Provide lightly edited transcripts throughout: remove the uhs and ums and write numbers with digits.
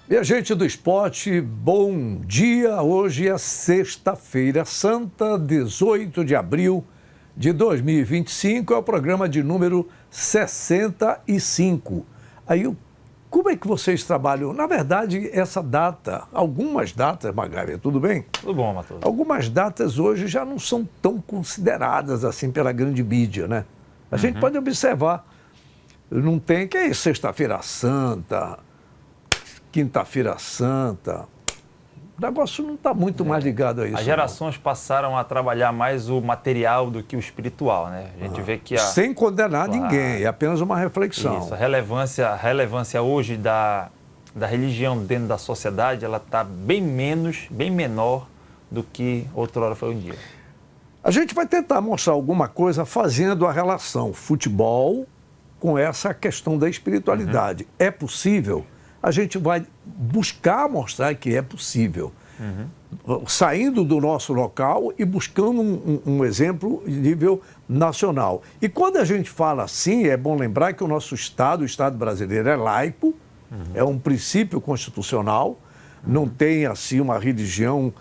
Minha gente do esporte, bom dia. Hoje é sexta-feira santa, 18 de abril de 2025. É o programa de número 65. Aí, como é que vocês trabalham? Na verdade, essa data, algumas datas, Magávia, tudo bem? Tudo bom, Matoso. Algumas datas hoje já não são tão consideradas assim pela grande mídia, né? A gente pode observar. Não tem, que é sexta-feira santa, quinta-feira santa. O negócio não está muito mais ligado a isso. As gerações passaram a trabalhar mais o material do que o espiritual, né? A gente vê que sem condenar ninguém, é apenas uma reflexão. Isso, a relevância hoje da religião dentro da sociedade, ela está bem menor do que outrora foi um dia. A gente vai tentar mostrar alguma coisa fazendo a relação futebol com essa questão da espiritualidade. É possível? A gente vai buscar mostrar que é possível. Saindo do nosso local e buscando um exemplo de nível nacional. E quando a gente fala assim, é bom lembrar que o nosso Estado, o Estado brasileiro, é laico, é um princípio constitucional, não tem assim uma religião.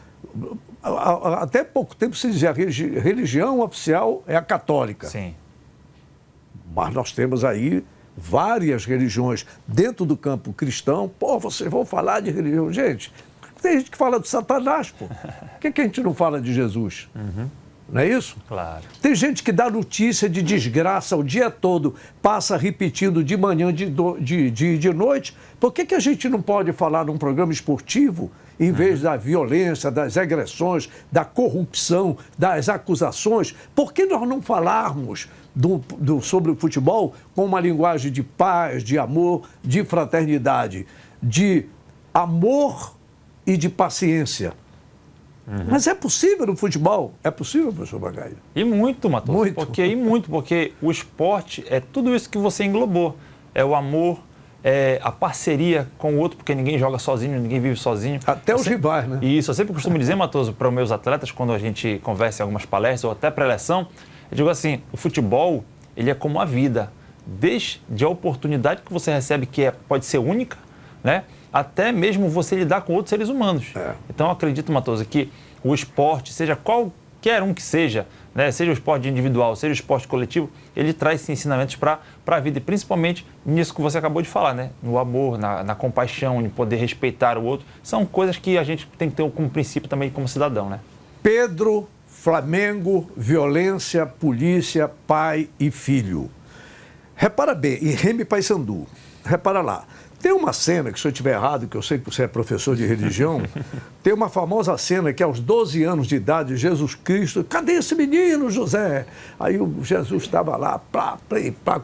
Até pouco tempo se dizia a religião oficial é a católica. Sim. Mas nós temos aí várias religiões dentro do campo cristão. Pô, vocês vão falar de religião. Gente, tem gente que fala de Satanás, pô. Por que a gente não fala de Jesus? Não é isso? Claro. Tem gente que dá notícia de desgraça o dia todo, passa repetindo de manhã, de noite. Por que a gente não pode falar num programa esportivo, em vez da violência, das agressões, da corrupção, das acusações? Por que nós não falarmos sobre o futebol com uma linguagem de paz, de amor, de fraternidade, de amor e de paciência? Mas é possível no futebol? É possível, professor Bagaia? E muito, Matoso. Muito. Porque o esporte é tudo isso que você englobou. É o amor, é a parceria com o outro, porque ninguém joga sozinho, ninguém vive sozinho. Até os rivais, né? Isso, eu sempre costumo dizer, Matoso, para os meus atletas, quando a gente conversa em algumas palestras ou até pré-eleção, eu digo assim, o futebol, ele é como a vida. Desde a oportunidade que você recebe, que pode ser única, né? Até mesmo você lidar com outros seres humanos. Então, eu acredito, Matoso, que o esporte, seja qualquer um que seja, né, seja o esporte individual, seja o esporte coletivo, ele traz esses ensinamentos para a vida, e principalmente nisso que você acabou de falar, né? No amor, na compaixão, em poder respeitar o outro. São coisas que a gente tem que ter como princípio também como cidadão, né? Pedro, Flamengo, violência, polícia, pai e filho. Repara bem, e Remy Paysandu, repara lá. Tem uma cena, que se eu estiver errado, que eu sei que você é professor de religião, tem uma famosa cena que aos 12 anos de idade, Jesus Cristo, cadê esse menino, José? Aí o Jesus estava lá,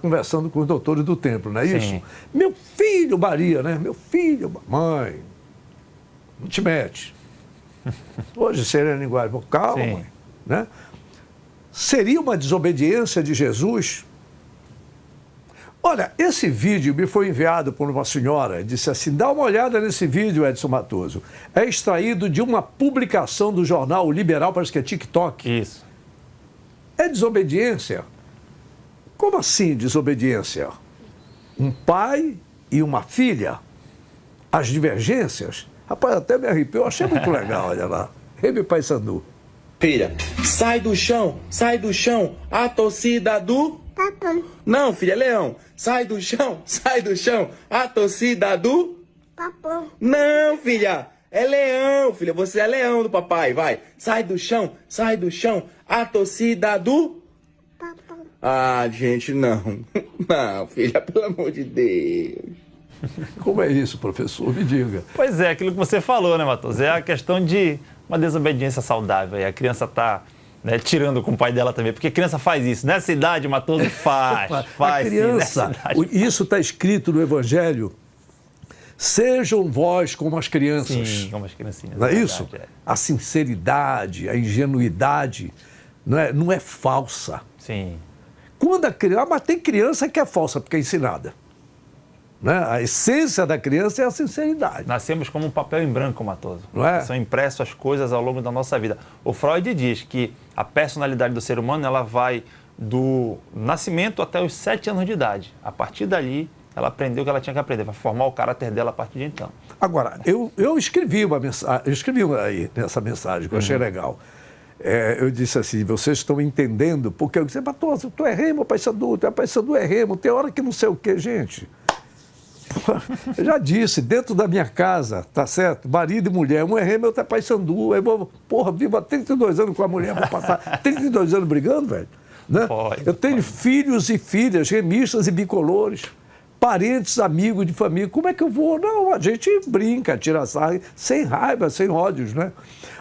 conversando com os doutores do templo, não é isso? Sim. Meu filho, Maria, né? Meu filho, mãe, não te mete. Hoje seria a linguagem, calma, Sim. mãe. Né? Seria uma desobediência de Jesus? Olha, esse vídeo me foi enviado por uma senhora, disse assim, dá uma olhada nesse vídeo, Edson Matoso. É extraído de uma publicação do jornal Liberal, parece que é TikTok. Isso. É desobediência? Como assim desobediência? Um pai e uma filha? As divergências? Rapaz, até me arrepiou, achei muito legal, olha lá. Remy Paysandu. Filha, sai do chão, a torcida do... Papai. Não, filha, é leão. Sai do chão, a torcida do... Papai. Não, filha, é leão, filha, você é leão do papai, vai. Sai do chão, a torcida do... Papai. Ah, gente, não. Não, filha, pelo amor de Deus. Como é isso, professor? Me diga. Pois é, aquilo que você falou, né, Matoso? É a questão de uma desobediência saudável. E a criança está, né, tirando com o pai dela também. Porque a criança faz isso. Nessa idade, Matoso, faz. A criança, isso está escrito no Evangelho. Sejam vós como as crianças. Sim, como as criancinhas. Não é verdade, isso? A sinceridade, a ingenuidade não é falsa. Sim. Quando a criança, mas tem criança que é falsa porque é ensinada. Né? A essência da criança é a sinceridade. Nascemos como um papel em branco, Matoso. Não é? São impressos as coisas ao longo da nossa vida. O Freud diz que a personalidade do ser humano ela vai do nascimento até os 7 anos de idade. A partir dali, ela aprendeu o que ela tinha que aprender, para formar o caráter dela a partir de então. Agora, eu escrevi uma mensagem, aí nessa mensagem que eu achei legal. Eu disse assim, vocês estão entendendo, porque eu disse, Matoso, tu é Remo, Paysandu, tu é Paysandu, é Remo, tem hora que não sei o quê, gente. Eu já disse, dentro da minha casa, tá certo? Marido e mulher, um é Remo, outro é Paysandu. Eu vou, vivo há 32 anos com a mulher, vou passar 32 anos brigando, velho. Né? Eu tenho filhos e filhas, remistas e bicolores, parentes, amigos de família. Como é que eu vou? Não, a gente brinca, tira sarro, sem raiva, sem ódios, né?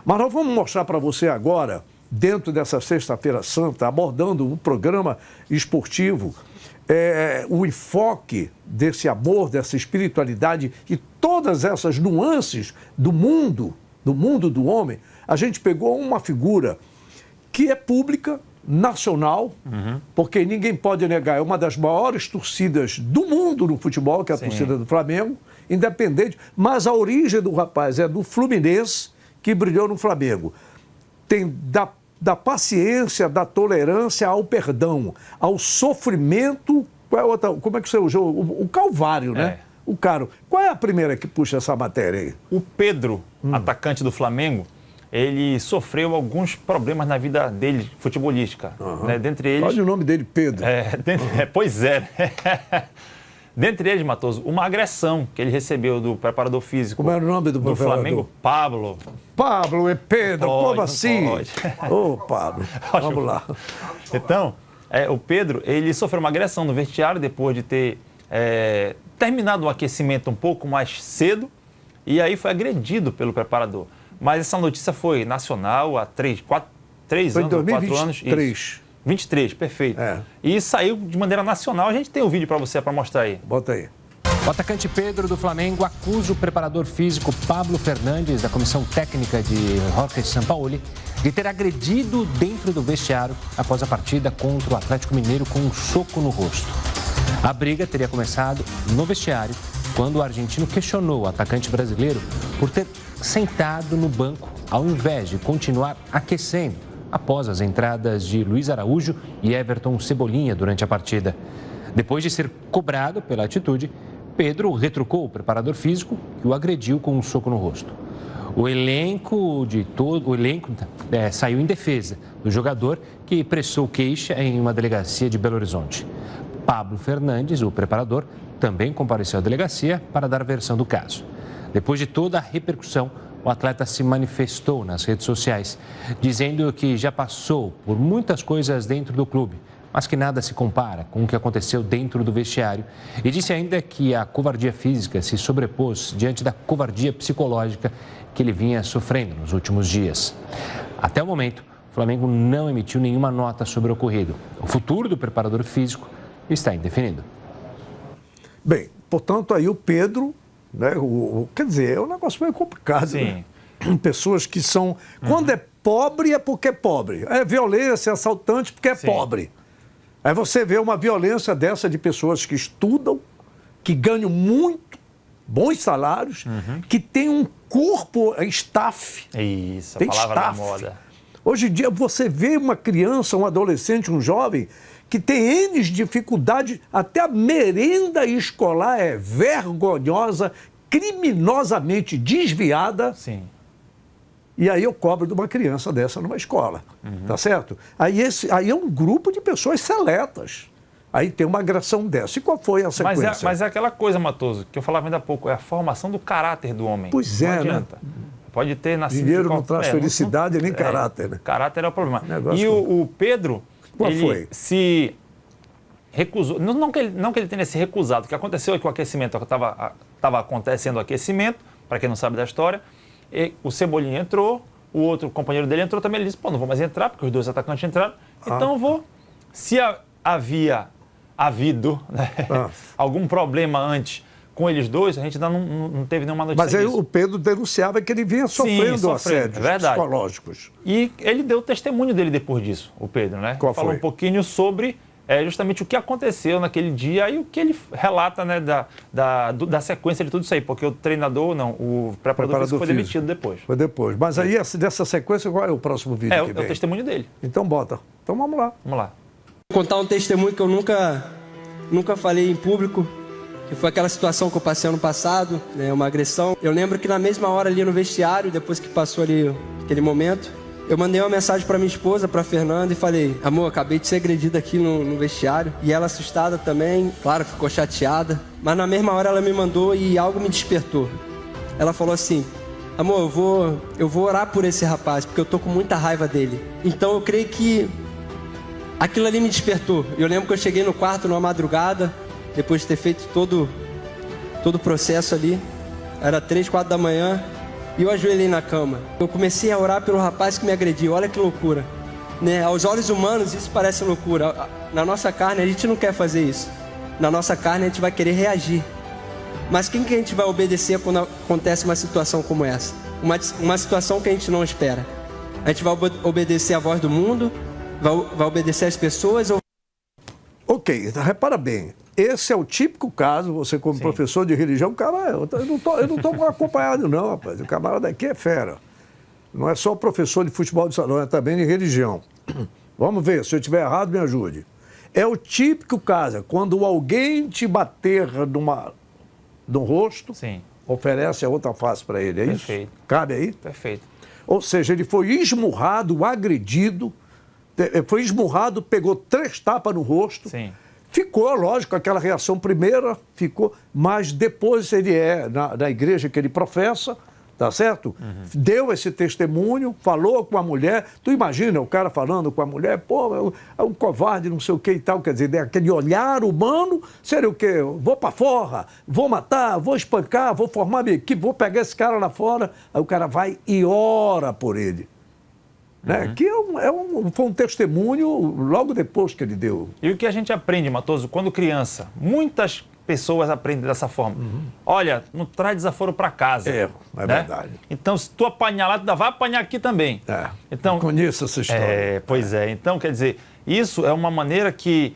Mas nós vamos mostrar para você agora, dentro dessa Sexta-feira Santa, abordando um programa esportivo, o enfoque desse amor, dessa espiritualidade e todas essas nuances do mundo do homem. A gente pegou uma figura que é pública, nacional, porque ninguém pode negar, é uma das maiores torcidas do mundo no futebol, que é a torcida do Flamengo, independente, mas a origem do rapaz é do Fluminense, que brilhou no Flamengo. Tem da paciência, da tolerância ao perdão, ao sofrimento, como é que você usou? O calvário, né? O caro. Qual é a primeira que puxa essa matéria aí? O Pedro, atacante do Flamengo, ele sofreu alguns problemas na vida dele, futebolística. Né? Dentre eles... Olha o nome dele, Pedro. Pois é. Dentre eles, Matoso, uma agressão que ele recebeu do preparador físico. Como era o nome do Flamengo? Pablo. Pablo e Pedro, como assim? Ô, Pablo, vamos lá. Então, o Pedro, ele sofreu uma agressão no vestiário depois de ter terminado o aquecimento um pouco mais cedo e aí foi agredido pelo preparador. Mas essa notícia foi nacional há 3 anos, 4 anos. 23. 23, perfeito. E saiu de maneira nacional. A gente tem um vídeo para você, para mostrar aí. Bota aí. O atacante Pedro do Flamengo acusa o preparador físico Pablo Fernandes, da comissão técnica de Jorge Sampaoli, de ter agredido dentro do vestiário após a partida contra o Atlético Mineiro com um soco no rosto. A briga teria começado no vestiário quando o argentino questionou o atacante brasileiro por ter sentado no banco ao invés de continuar aquecendo após as entradas de Luiz Araújo e Everton Cebolinha durante a partida. Depois de ser cobrado pela atitude, Pedro retrucou o preparador físico que o agrediu com um soco no rosto. O elenco saiu em defesa do jogador que prestou queixa em uma delegacia de Belo Horizonte. Pablo Fernandes, o preparador, também compareceu à delegacia para dar versão do caso. Depois de toda a repercussão, o atleta se manifestou nas redes sociais, dizendo que já passou por muitas coisas dentro do clube, mas que nada se compara com o que aconteceu dentro do vestiário. E disse ainda que a covardia física se sobrepôs diante da covardia psicológica que ele vinha sofrendo nos últimos dias. Até o momento, o Flamengo não emitiu nenhuma nota sobre o ocorrido. O futuro do preparador físico está indefinido. Bem, portanto, aí o Pedro... Né? Quer dizer, é um negócio meio complicado. Sim. Né? Pessoas que são... Quando é pobre, é porque é pobre. É violência, é assaltante, porque é pobre. Aí você vê uma violência dessa de pessoas que estudam, que ganham muito, bons salários, que tem um corpo, staff. Isso, a tem palavra staff. da moda. Hoje em dia, você vê uma criança, um adolescente, um jovem, que tem N dificuldades, até a merenda escolar é vergonhosa, criminosamente desviada. Sim. E aí eu cobro de uma criança dessa numa escola, tá certo? Aí é um grupo de pessoas seletas. Aí tem uma agressão dessa. E qual foi a sequência? Mas é aquela coisa, Matoso, que eu falava ainda há pouco, é a formação do caráter do homem. Pois não é, adianta. né? Pode ter nascido... Dinheiro não traz felicidade nem caráter, né? Caráter é o problema. Negócio E o Pedro... Qual ele foi? Se recusou, não que ele tenha se recusado, o que aconteceu é que o aquecimento, estava acontecendo o aquecimento, para quem não sabe da história, e o Cebolinha entrou, o outro companheiro dele entrou também, ele disse, não vou mais entrar, porque os dois atacantes entraram, então eu vou. Se havia havido algum problema antes com eles dois, a gente ainda não teve nenhuma notícia Mas aí disso. o Pedro denunciava que ele vinha sofrendo assédios psicológicos. E ele deu o testemunho dele depois disso, o Pedro, né? Qual Falou foi? um pouquinho sobre justamente o que aconteceu naquele dia e o que ele relata, né, da sequência de tudo isso aí, porque o treinador, o preparador físico foi demitido depois. Foi depois. Mas aí, dessa sequência, qual é o próximo vídeo que vem? É o testemunho dele. Então bota. Então vamos lá. Vamos lá. Vou contar um testemunho que eu nunca falei em público. que foi aquela situação que eu passei ano passado, né, uma agressão. Eu lembro que na mesma hora ali no vestiário, depois que passou ali aquele momento, eu mandei uma mensagem para minha esposa, para Fernanda, e falei: amor, acabei de ser agredida aqui no vestiário. E ela, assustada também, claro, ficou chateada. Mas na mesma hora ela me mandou e algo me despertou. Ela falou assim: amor, eu vou orar por esse rapaz, porque eu tô com muita raiva dele. Então eu creio que aquilo ali me despertou. Eu lembro que eu cheguei no quarto numa madrugada, depois de ter feito todo o processo ali. Era 3, 4 da manhã. E eu ajoelhei na cama. Eu comecei a orar pelo rapaz que me agrediu. Olha que loucura, né? Aos olhos humanos isso parece loucura. Na nossa carne a gente não quer fazer isso. Na nossa carne a gente vai querer reagir. Mas quem que a gente vai obedecer quando acontece uma situação como essa? Uma situação que a gente não espera. A gente vai obedecer a voz do mundo? Vai obedecer às pessoas? Ok, repara bem. Esse é o típico caso, você como professor de religião, cara, eu não estou acompanhado não, rapaz. O camarada aqui é fera. Não é só professor de futebol de salão, é também de religião. Vamos ver, se eu estiver errado, me ajude. É o típico caso, quando alguém te bater no rosto, oferece a outra face para ele, é isso? Perfeito. Cabe aí? Perfeito. Ou seja, ele foi esmurrado, agredido, foi esmurrado, pegou 3 tapas no rosto. Sim. Ficou, lógico, aquela reação primeira, ficou, mas depois ele na igreja que ele professa, tá certo? Deu esse testemunho, falou com a mulher. Tu imagina o cara falando com a mulher, pô, é um covarde, não sei o que e tal. Quer dizer, aquele olhar humano, seria o quê? Vou pra fora, vou matar, vou espancar, vou formar minha equipe, vou pegar esse cara lá fora. Aí o cara vai e ora por ele. Né? Que foi um testemunho logo depois que ele deu. E o que a gente aprende, Matoso, quando criança? Muitas pessoas aprendem dessa forma. Olha, não traz desaforo para casa. É verdade. Então, se tu apanhar lá, tu vai apanhar aqui também. Então, eu conheço essa história. Pois é. Então, quer dizer, isso é uma maneira que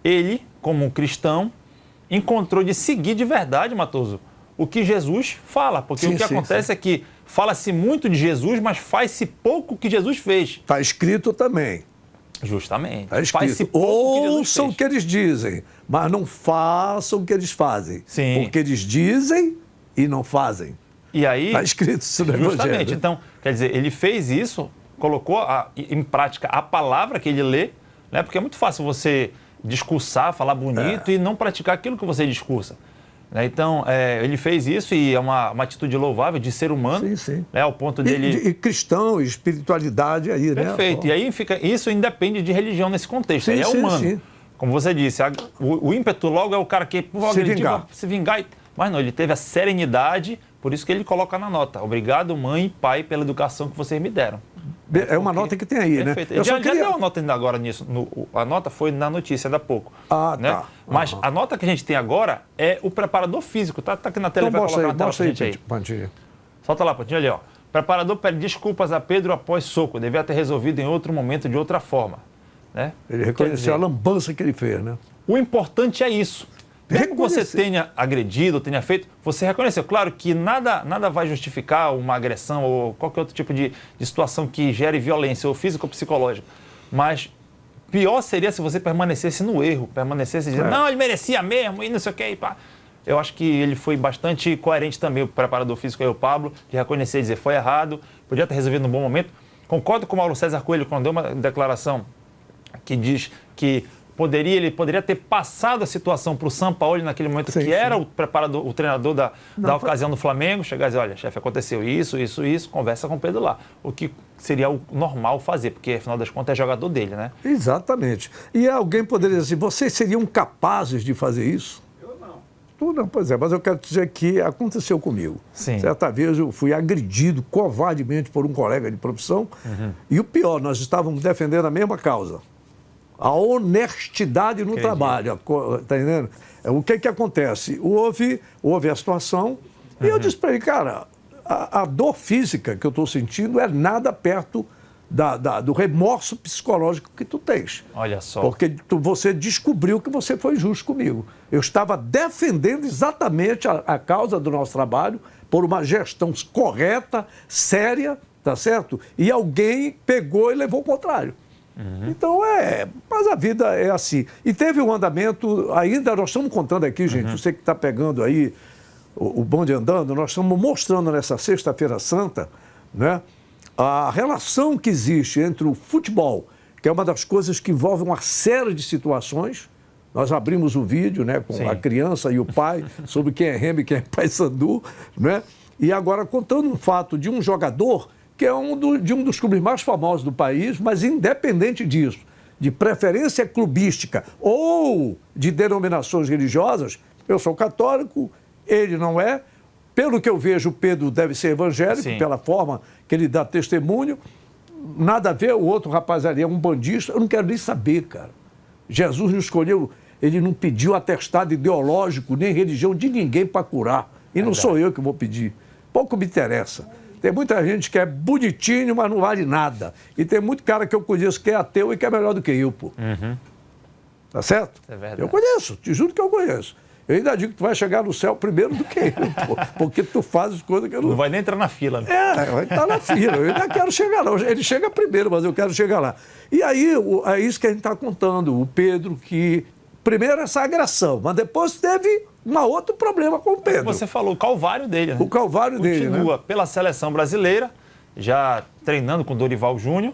ele, como um cristão, encontrou de seguir de verdade, Matoso, o que Jesus fala. Porque o que acontece é que fala-se muito de Jesus, mas faz-se pouco o que Jesus fez. Está escrito também. Justamente. Está escrito. Ouçam o que eles dizem, mas não façam o que eles fazem. Sim. Porque eles dizem e não fazem. E aí... Está escrito isso no Justamente. Evangelho. Então, quer dizer, ele fez isso, colocou em prática a palavra que ele lê, né? Porque é muito fácil você discursar, falar bonito e não praticar aquilo que você discursa. Então, ele fez isso e é uma atitude louvável de ser humano. Sim. Ao ponto dele... E cristão, espiritualidade aí, né? Perfeito. E aí isso independe de religião nesse contexto. Aí é humano. Sim. Como você disse, o ímpeto logo é o cara que se vingar. Mas não, ele teve a serenidade, por isso que ele coloca na nota. Obrigado, mãe e pai, pela educação que vocês me deram. É uma nota que tem aí, perfeito. Né? Já deu a nota ainda agora nisso. A nota foi na notícia ainda há pouco. Né? Tá. Mas a nota que a gente tem agora é o preparador físico. Tá aqui na tela, então, vai colocar na tela pra gente aí. Pantinho. Solta lá, Pantinho, ali, ó. O preparador pede desculpas a Pedro após soco. Devia ter resolvido em outro momento, de outra forma. Né? Ele reconheceu a lambança que ele fez, né? O importante é isso. Mesmo que você tenha agredido, tenha feito, você reconheceu. Claro que nada vai justificar uma agressão ou qualquer outro tipo de situação que gere violência, ou física ou psicológica. Mas pior seria se você permanecesse no erro, permanecesse dizendo, não, ele merecia mesmo, e não sei o que, e pá. Eu acho que ele foi bastante coerente também, o preparador físico aí, o Pablo, de reconhecer e dizer, foi errado, podia ter resolvido num bom momento. Concordo com o Mauro César Coelho, quando deu uma declaração que diz que ele poderia ter passado a situação para o Sampaoli naquele momento, era o preparador, o treinador da ocasião do Flamengo, chegar e dizer, olha, chefe, aconteceu isso, conversa com o Pedro lá. O que seria o normal fazer, porque afinal das contas é jogador dele, né? Exatamente. E alguém poderia dizer, vocês seriam capazes de fazer isso? Eu não. Tu não, pois é, mas eu quero dizer que aconteceu comigo. Sim. Certa vez eu fui agredido covardemente por um colega de profissão, e o pior, nós estávamos defendendo a mesma causa. A honestidade no trabalho, tá entendendo? O que acontece? Houve a situação e eu disse para ele, cara, a dor física que eu estou sentindo é nada perto do remorso psicológico que tu tens. Olha só. Porque você descobriu que você foi justo comigo. Eu estava defendendo exatamente a causa do nosso trabalho por uma gestão correta, séria, tá certo? E alguém pegou e levou o contrário. Então, mas a vida é assim. E teve um andamento, ainda nós estamos contando aqui, gente, você que está pegando aí o bonde andando, nós estamos mostrando nessa Sexta-feira Santa, né, a relação que existe entre o futebol, que é uma das coisas que envolve uma série de situações. Nós abrimos o vídeo, né, com a criança e o pai, sobre quem é Remo e quem é Paysandu, né? E agora contando um fato de um jogador que é de um dos clubes mais famosos do país, mas independente disso, de preferência clubística ou de denominações religiosas, eu sou católico, ele não é. Pelo que eu vejo, o Pedro deve ser evangélico, pela forma que ele dá testemunho. Nada a ver, o outro rapaz ali é um bandista, eu não quero nem saber, cara. Jesus não escolheu, ele não pediu atestado ideológico, nem religião de ninguém para curar. E não sou eu que vou pedir. Pouco me interessa. Tem muita gente que é bonitinho, mas não vale nada. E tem muito cara que eu conheço que é ateu e que é melhor do que eu, pô. Tá certo? É verdade. Eu conheço, te juro que eu conheço. Eu ainda digo que tu vai chegar no céu primeiro do que eu, pô, porque tu fazes coisas que eu não... Não vai nem entrar na fila, né? Vai estar na fila. Eu ainda quero chegar lá. Ele chega primeiro, mas eu quero chegar lá. E aí, é isso que a gente está contando. O Pedro, que... Primeiro essa agressão, mas depois teve um outro problema com o Pedro. Você falou o calvário dele, né? O calvário dele, né? Continua pela seleção brasileira, já treinando com o Dorival Júnior.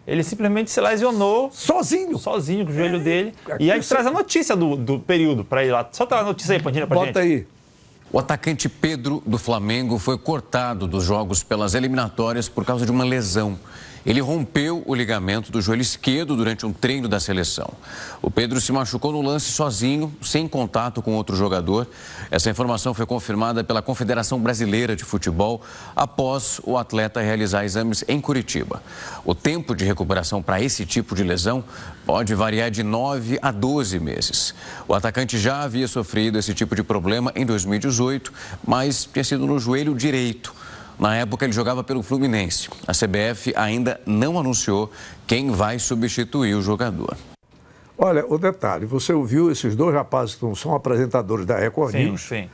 Ele simplesmente se lesionou. Sozinho com o joelho dele. E aí traz a notícia do período para ir lá. Só tá a notícia aí, Pantina, pra gente. Bota aí. O atacante Pedro, do Flamengo, foi cortado dos jogos pelas eliminatórias por causa de uma lesão. Ele rompeu o ligamento do joelho esquerdo durante um treino da seleção. O Pedro se machucou no lance sozinho, sem contato com outro jogador. Essa informação foi confirmada pela Confederação Brasileira de Futebol após o atleta realizar exames em Curitiba. O tempo de recuperação para esse tipo de lesão pode variar de 9 a 12 meses. O atacante já havia sofrido esse tipo de problema em 2018, mas tinha sido no joelho direito. Na época, ele jogava pelo Fluminense. A CBF ainda não anunciou quem vai substituir o jogador. Olha, o detalhe, você ouviu esses dois rapazes que são apresentadores da Record News? Sim.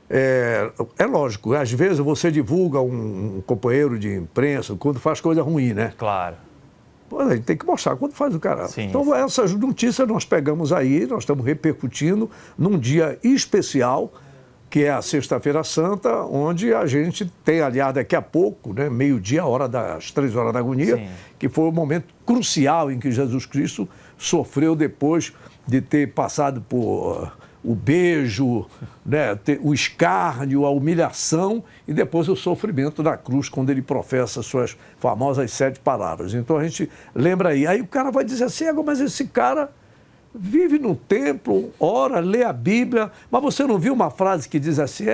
É lógico, às vezes você divulga um companheiro de imprensa quando faz coisa ruim, né? Claro. Pô, a gente tem que mostrar quando faz o cara. Sim. Então, essas notícias nós pegamos aí, nós estamos repercutindo num dia especial, que é a Sexta-feira Santa, onde a gente tem, aliás, daqui a pouco, né, meio-dia, às 3 horas da agonia, que foi o momento crucial em que Jesus Cristo sofreu depois de ter passado por o beijo, né, o escárnio, a humilhação e depois o sofrimento da cruz, quando ele professa suas famosas 7 palavras. Então a gente lembra aí. Aí o cara vai dizer assim, mas esse cara vive no templo, ora, lê a Bíblia, mas você não viu uma frase que diz assim,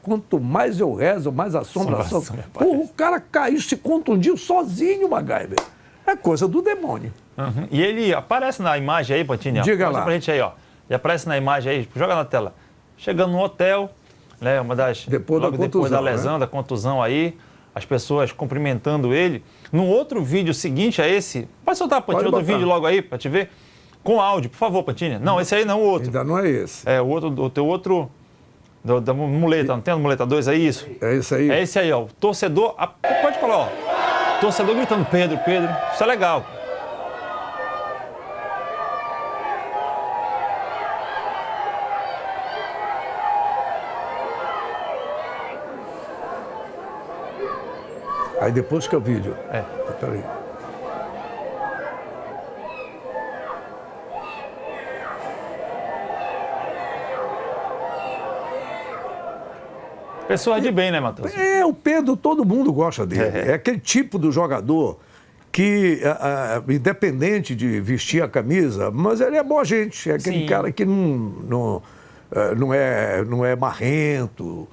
quanto mais eu rezo, mais assombração. Porra, o cara caiu, se contundiu sozinho, MacGyver. É coisa do demônio. E ele aparece na imagem aí, Pantinha. Diga lá. Pra gente aí, ó. Ele aparece na imagem aí, joga na tela. Chegando no hotel, né, depois da lesão, né? Da contusão aí, as pessoas cumprimentando ele. No outro vídeo seguinte a esse, pode soltar, Pantinha, outro vídeo logo aí, pra te ver. Com áudio, por favor, Pantinha. Não, esse aí não, o outro. Ainda não é esse. É, o teu outro, da muleta, não tem a muleta 2 aí, isso? É esse aí? É esse aí, ó. O torcedor, pode falar, ó. Torcedor gritando, Pedro, Pedro. Isso é legal. Aí depois que é o vídeo. Peraí. Pessoa de bem, né, Matheus? O Pedro, todo mundo gosta dele. É aquele tipo do jogador que, independente de vestir a camisa, mas ele é boa gente. É aquele cara que não é marrento.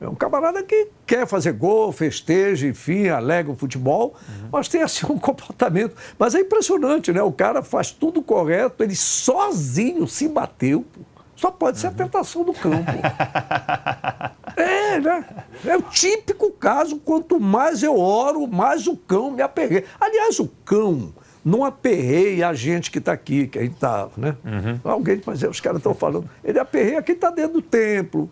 É um camarada que quer fazer gol, festeja, enfim, alega o futebol, mas tem assim um comportamento. Mas é impressionante, né? O cara faz tudo correto, ele sozinho se bateu, pô. Só pode ser a tentação do cão, pô. Né? É o típico caso, quanto mais eu oro, mais o cão me aperreia. Aliás, o cão não aperreia a gente que está aqui, que a gente está, né? Alguém, mas os caras estão falando, ele aperreia quem está dentro do templo,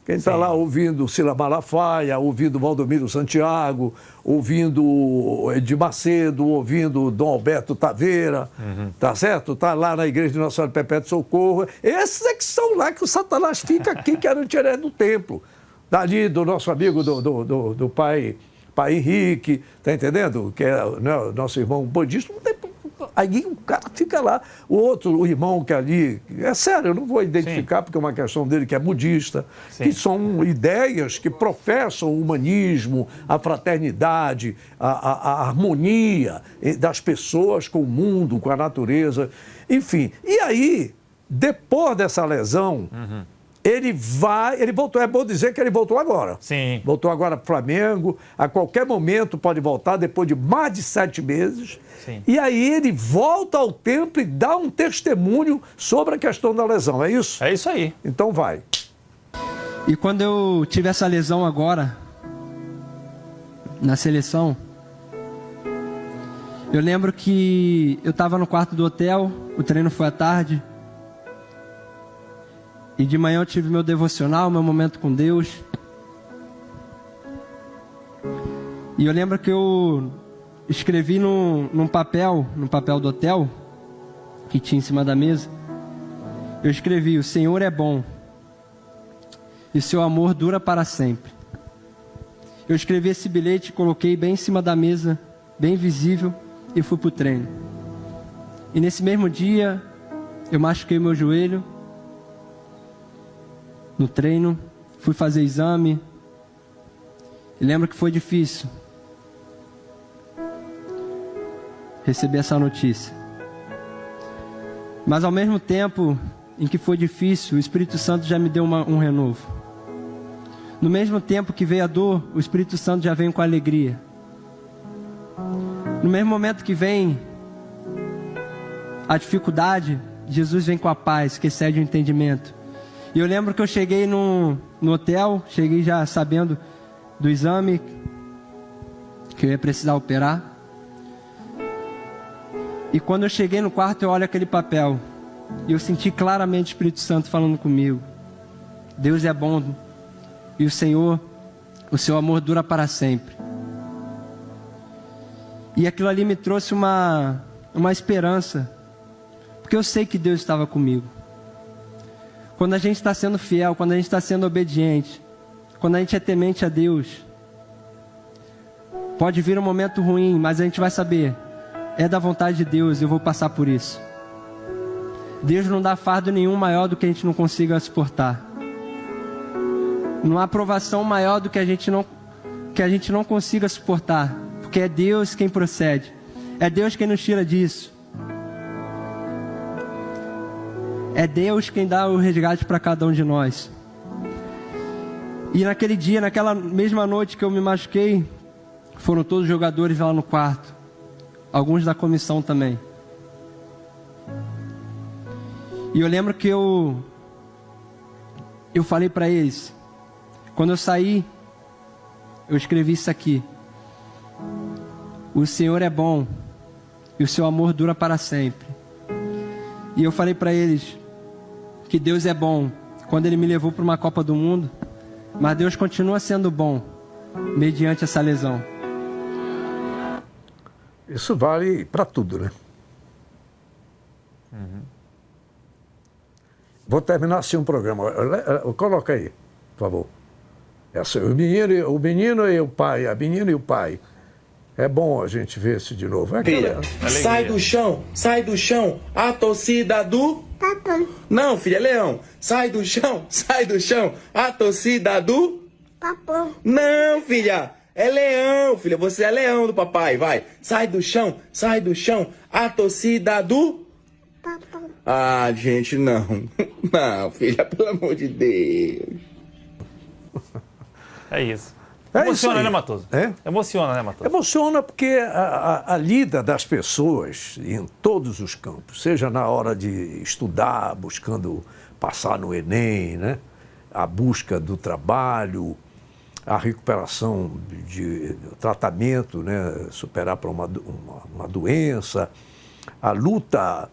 Quem está lá ouvindo Cila Malafaia, ouvindo Valdomiro Santiago, ouvindo Edir Macedo, ouvindo Dom Alberto Taveira, tá certo? Está lá na Igreja de Nossa Senhora Perpétua Socorro. Esses é que são lá que o Satanás fica aqui, que era o Antiré do templo. Dali do nosso amigo do pai Henrique, tá entendendo? Que é, né, o nosso irmão budista. Aí o cara fica lá. O irmão que ali... É sério, eu não vou identificar, porque é uma questão dele que é budista, que são ideias que professam o humanismo, a fraternidade, a harmonia das pessoas com o mundo, com a natureza, enfim. E aí, depois dessa lesão... Ele voltou, é bom dizer que ele voltou agora. Sim. Voltou agora para o Flamengo, a qualquer momento pode voltar, depois de mais de 7 meses. Sim. E aí ele volta ao templo e dá um testemunho sobre a questão da lesão, é isso? É isso aí. Então vai. E quando eu tive essa lesão agora, na seleção, eu lembro que eu estava no quarto do hotel, o treino foi à tarde, e de manhã eu tive meu devocional, meu momento com Deus. E eu lembro que eu escrevi no papel do hotel, que tinha em cima da mesa, eu escrevi: o Senhor é bom, e seu amor dura para sempre. Eu escrevi esse bilhete, coloquei bem em cima da mesa, bem visível, e fui para o treino. E nesse mesmo dia, eu machuquei meu joelho, no treino, fui fazer exame, e lembro que foi difícil receber essa notícia. Mas ao mesmo tempo em que foi difícil, o Espírito Santo já me deu um renovo. No mesmo tempo que veio a dor, o Espírito Santo já veio com alegria. No mesmo momento que vem a dificuldade, Jesus vem com a paz que excede o entendimento. E eu lembro que eu cheguei no hotel, cheguei já sabendo do exame, que eu ia precisar operar. E quando eu cheguei no quarto, eu olho aquele papel, e eu senti claramente o Espírito Santo falando comigo: Deus é bom, e o Senhor, o seu amor dura para sempre. E aquilo ali me trouxe uma esperança, porque eu sei que Deus estava comigo. Quando a gente está sendo fiel, quando a gente está sendo obediente, quando a gente é temente a Deus, pode vir um momento ruim, mas a gente vai saber, é da vontade de Deus, eu vou passar por isso. Deus não dá fardo nenhum maior do que a gente não consiga suportar. Não há provação maior do que a gente não consiga suportar, porque é Deus quem procede, é Deus quem nos tira disso. É Deus quem dá o resgate para cada um de nós. E naquele dia, naquela mesma noite que eu me machuquei, foram todos os jogadores lá no quarto. Alguns da comissão também. E eu lembro que eu falei para eles, quando eu saí, eu escrevi isso aqui: o Senhor é bom, e o seu amor dura para sempre. E eu falei para eles que Deus é bom quando Ele me levou para uma Copa do Mundo, mas Deus continua sendo bom mediante essa lesão. Isso vale para tudo, né? Vou terminar assim um programa. Coloca aí, por favor. O menino e o pai, a menina e o pai. É bom a gente ver isso de novo. Filha, sai do chão, a torcida do... Papai. Não, filha, é leão. Sai do chão, a torcida do... Papai. Não, filha, é leão, filha, você é leão do papai, vai. Sai do chão, a torcida do... Papai. Ah, gente, não. Não, filha, pelo amor de Deus. É isso. É Emociona, isso aí. né, Matoso? É? Emociona, né, Matoso? Emociona porque a lida das pessoas em todos os campos, seja na hora de estudar, buscando passar no Enem, né? A busca do trabalho, a recuperação de tratamento, né? Superar para uma doença, a luta,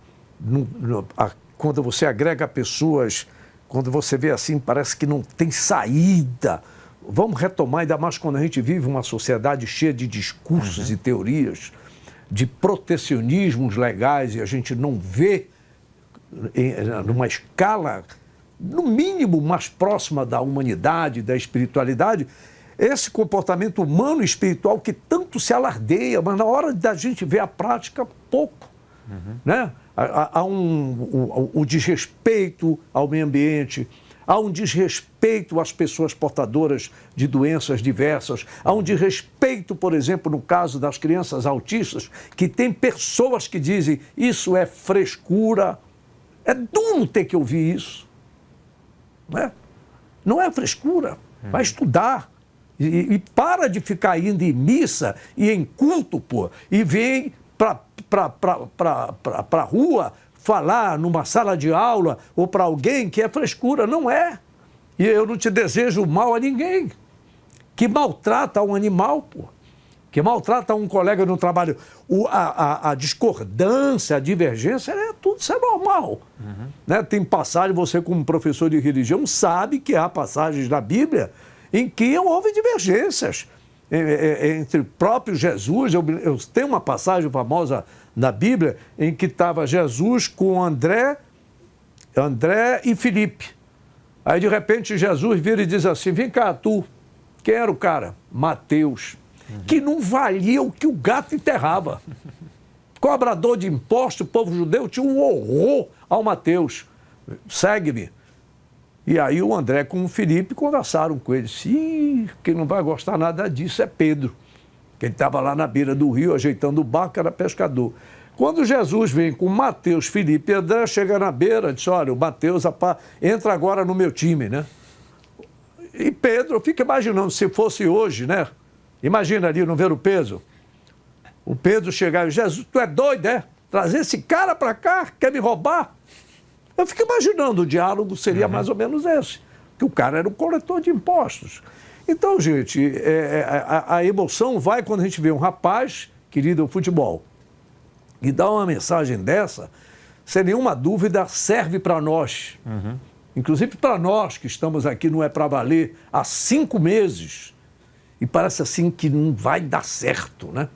quando você agrega pessoas quando você vê assim, parece que não tem saída. Vamos retomar, ainda mais quando a gente vive uma sociedade cheia de discursos e teorias, de protecionismos legais, e a gente não vê numa escala, no mínimo, mais próxima da humanidade, da espiritualidade, esse comportamento humano e espiritual que tanto se alardeia, mas na hora da gente ver a prática, pouco. Né? Há um desrespeito ao meio ambiente, há um desrespeito às pessoas portadoras de doenças diversas, há um desrespeito, por exemplo, no caso das crianças autistas, que tem pessoas que dizem isso é frescura. É duro ter que ouvir isso. Né? Não é frescura, vai estudar. E para de ficar indo em missa e em culto, pô, e vem para a rua falar numa sala de aula ou para alguém que é frescura. Não é. E eu não te desejo mal a ninguém. Que maltrata um animal, pô. Que maltrata um colega no trabalho. A discordância, a divergência, tudo isso é normal. Né? Tem passagem, você como professor de religião sabe que há passagens na Bíblia em que houve divergências entre o próprio Jesus. Eu tenho uma passagem famosa na Bíblia em que estava Jesus com André e Filipe. Aí, de repente, Jesus vira e diz assim, vem cá, tu, quem era o cara? Mateus, que não valia o que o gato enterrava. Cobrador de impostos, o povo judeu tinha um horror ao Mateus. Segue-me. E aí o André com o Filipe conversaram com ele. Ih, quem não vai gostar nada disso é Pedro, que ele estava lá na beira do rio ajeitando o barco, era pescador. Quando Jesus vem com Mateus, Filipe e André, chega na beira, diz, olha, o Mateus entra agora no meu time, né? E Pedro, eu fico imaginando, se fosse hoje, né? Imagina ali no Ver o Peso. O Pedro chegar e Jesus, tu é doido, é? Trazer esse cara para cá, quer me roubar? Eu fico imaginando, o diálogo seria mais ou menos esse, que o cara era um coletor de impostos. Então, gente, a emoção vai quando a gente vê um rapaz que lida o futebol e dá uma mensagem dessa, sem nenhuma dúvida, serve para nós. Inclusive para nós que estamos aqui no É Pra Valer há 5 meses e parece assim que não vai dar certo, né?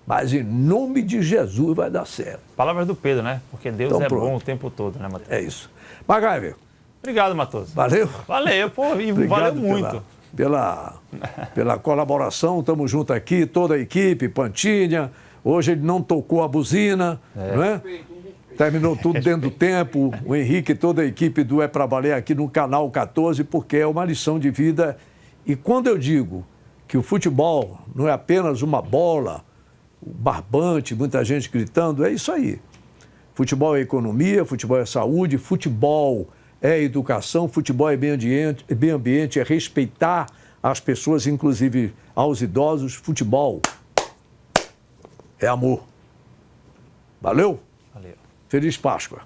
Mas em nome de Jesus vai dar certo. Palavras do Pedro, né? Porque Deus então, é bom o tempo todo, né, Matoso? É isso. MacGyver. Obrigado, Matoso. Valeu. Valeu, pô, e valeu muito. Pela colaboração, estamos juntos aqui, toda a equipe, Pantinha. Hoje ele não tocou a buzina, não é? Terminou tudo dentro do tempo. O Henrique e toda a equipe do É Pra Valer aqui no Canal 14, porque é uma lição de vida. E quando eu digo que o futebol não é apenas uma bola, barbante, muita gente gritando, é isso aí. Futebol é economia, futebol é saúde, futebol é educação, futebol é meio ambiente, é respeitar as pessoas, inclusive aos idosos. Futebol é amor. Valeu? Valeu. Feliz Páscoa.